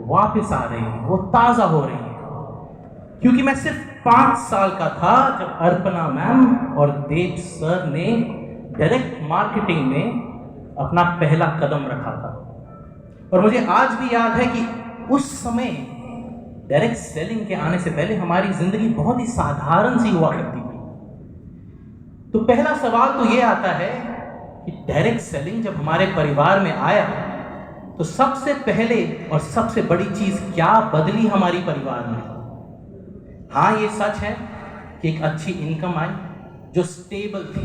वापस आ रही है, वो ताज़ा हो रही है। क्योंकि मैं सिर्फ 5 साल का था जब अर्पणा मैम और देव सर ने डायरेक्ट मार्केटिंग में अपना पहला कदम रखा था। और मुझे आज भी याद है कि उस समय डायरेक्ट सेलिंग के आने से पहले हमारी जिंदगी बहुत ही साधारण सी हुआ करती थी। तो पहला सवाल तो ये आता है कि डायरेक्ट सेलिंग जब हमारे परिवार में आया तो सबसे पहले और सबसे बड़ी चीज क्या बदली हमारी परिवार में? हाँ, ये सच है कि एक अच्छी इनकम आई जो स्टेबल थी।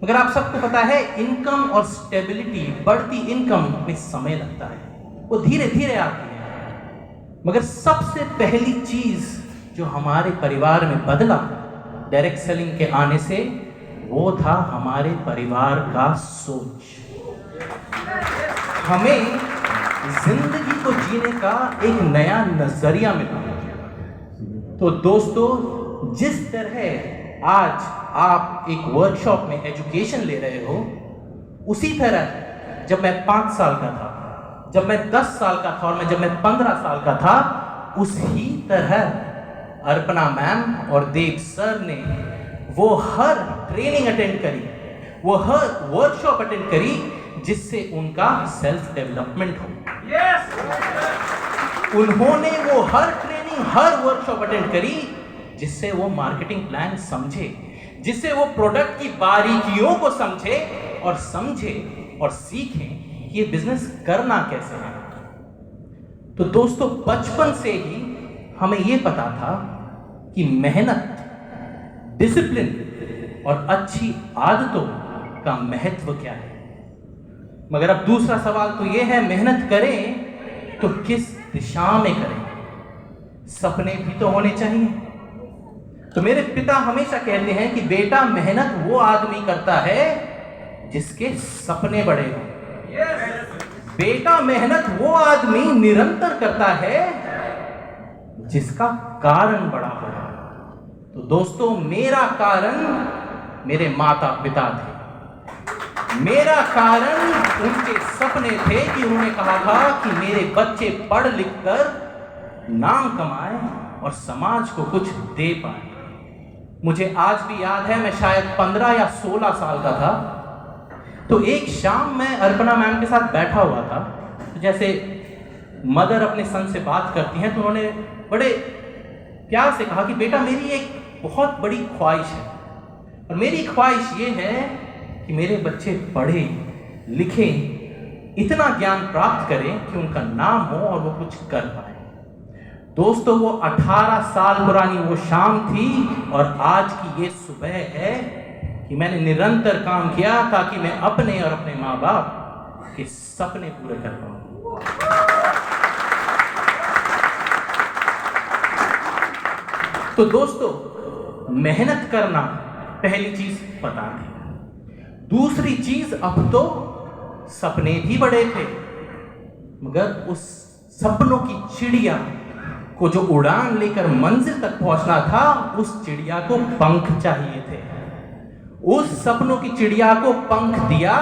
मगर आप सबको पता है इनकम और स्टेबिलिटी, बढ़ती इनकम में समय लगता है, वो धीरे धीरे आती है। मगर सबसे पहली चीज जो हमारे परिवार में बदला डायरेक्ट सेलिंग के आने से, वो था हमारे परिवार का सोच। हमें जिंदगी को जीने का एक नया नजरिया मिला। तो दोस्तों, जिस तरह आज आप एक वर्कशॉप में एजुकेशन ले रहे हो, उसी तरह जब मैं 5 साल का था, जब मैं 10 साल का था और जब मैं 15 साल का था, उसी तरह अर्पणा मैम और देव सर ने वो हर ट्रेनिंग अटेंड करी, वो हर वर्कशॉप अटेंड करी जिससे उनका सेल्फ डेवलपमेंट हो। उन्होंने वो हर ट्रेनिंग, हर वर्कशॉप अटेंड करी जिससे वो मार्केटिंग प्लान समझे, जिससे वो प्रोडक्ट की बारीकियों को समझे और सीखें कि ये बिजनेस करना कैसे है। तो दोस्तों, बचपन से ही हमें ये पता था कि मेहनत, डिसिप्लिन और अच्छी आदतों का महत्व क्या है। मगर अब दूसरा सवाल तो ये है, मेहनत करें तो किस दिशा में करें? सपने भी तो होने चाहिए। तो मेरे पिता हमेशा कहते हैं कि बेटा, मेहनत वो आदमी करता है जिसके सपने बड़े हों। बेटा, मेहनत वो आदमी निरंतर करता है जिसका कारण बड़ा हो। तो दोस्तों, मेरा कारण मेरे माता पिता थे। मेरा कारण उनके सपने थे कि उन्होंने कहा था कि मेरे बच्चे पढ़ लिख कर नाम कमाए और समाज को कुछ दे पाए। मुझे आज भी याद है, मैं शायद 15 या 16 साल का था। तो एक शाम मैं अर्पणा मैम के साथ बैठा हुआ था। तो जैसे मदर अपने सन से बात करती हैं, तो उन्होंने बड़े प्यार से कहा कि बेटा, मेरी एक बहुत बड़ी ख्वाहिश है, और मेरी ख्वाहिश ये है कि मेरे बच्चे पढ़े लिखे, इतना ज्ञान प्राप्त करें कि उनका नाम हो और वो कुछ कर पाए। दोस्तों, वो 18 साल पुरानी वो शाम थी और आज की ये सुबह है कि मैंने निरंतर काम किया ताकि मैं अपने और अपने माँ बाप के सपने पूरे कर पाऊं। तो दोस्तों, मेहनत करना पहली चीज पता थी। दूसरी चीज, अब तो सपने भी बड़े थे, मगर उस सपनों की चिड़िया को जो उड़ान लेकर मंजिल तक पहुंचना था, उस चिड़िया को पंख चाहिए थे। उस सपनों की चिड़िया को पंख दिया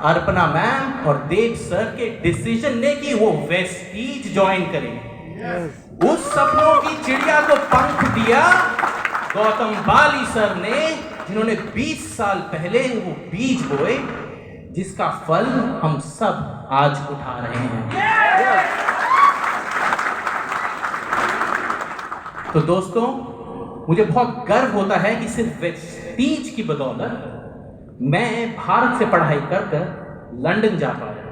अर्पणा मैम और देव सर के डिसीजन ने कि वो वेस्टीज ज्वाइन करें। उस सपनों की चिड़िया को पंख दिया गौतम बाली सर ने, जिन्होंने 20 साल पहले वो बीज बोए जिसका फल हम सब आज उठा रहे हैं। तो दोस्तों, मुझे बहुत गर्व होता है कि सिर्फ वेस्टीज की बदौलत मैं भारत से पढ़ाई कर लंदन जा पाया।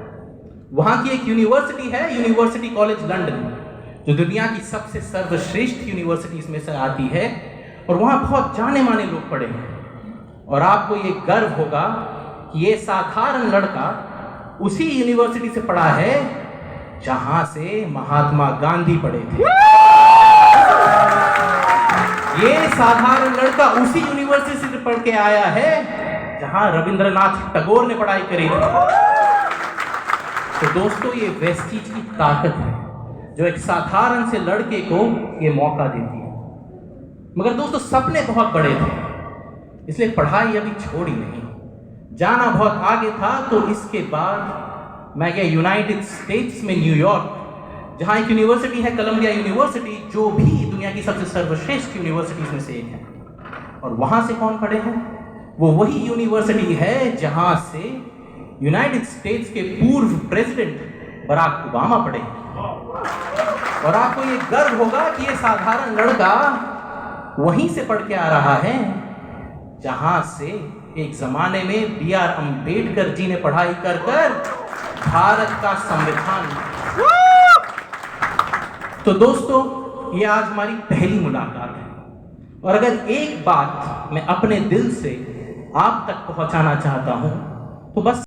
वहां की एक यूनिवर्सिटी है, यूनिवर्सिटी कॉलेज लंदन, जो दुनिया की सबसे सर्वश्रेष्ठ यूनिवर्सिटीज में से आती है, और वहां बहुत जाने माने लोग पढ़े हैं। और आपको ये गर्व होगा कि ये साधारण लड़का उसी यूनिवर्सिटी से पढ़ा है जहां से महात्मा गांधी पढ़े थे। ये साधारण लड़का उसी यूनिवर्सिटी से पढ़ के आया है जहां रविंद्रनाथ टैगोर ने पढ़ाई करी थी। तो दोस्तों, ये वेस्टीज की ताकत है जो एक साधारण से लड़के को ये मौका देती है। मगर दोस्तों, सपने बहुत बड़े थे, इसलिए पढ़ाई अभी छोड़ी नहीं, जाना बहुत आगे था। तो इसके बाद मैं गया यूनाइटेड स्टेट्स में, न्यूयॉर्क, जहां एक यूनिवर्सिटी है कोलंबिया यूनिवर्सिटी, जो भी दुनिया की सबसे सर्वश्रेष्ठ यूनिवर्सिटीज में से एक है। और वहां से कौन पढ़े हैं? वो वही यूनिवर्सिटी है जहां से यूनाइटेड स्टेट्स के पूर्व प्रेसिडेंट बराक ओबामा पढ़े हैं। और आपको ये गर्व होगा कि ये साधारण लड़का वहीं से पढ़ के आ रहा है जहां से एक जमाने में B.R. अम्बेडकर जी ने पढ़ाई कर भारत का संविधान। तो दोस्तों, ये आज हमारी पहली मुलाकात है, और अगर एक बात मैं अपने दिल से आप तक पहुंचाना चाहता हूं तो बस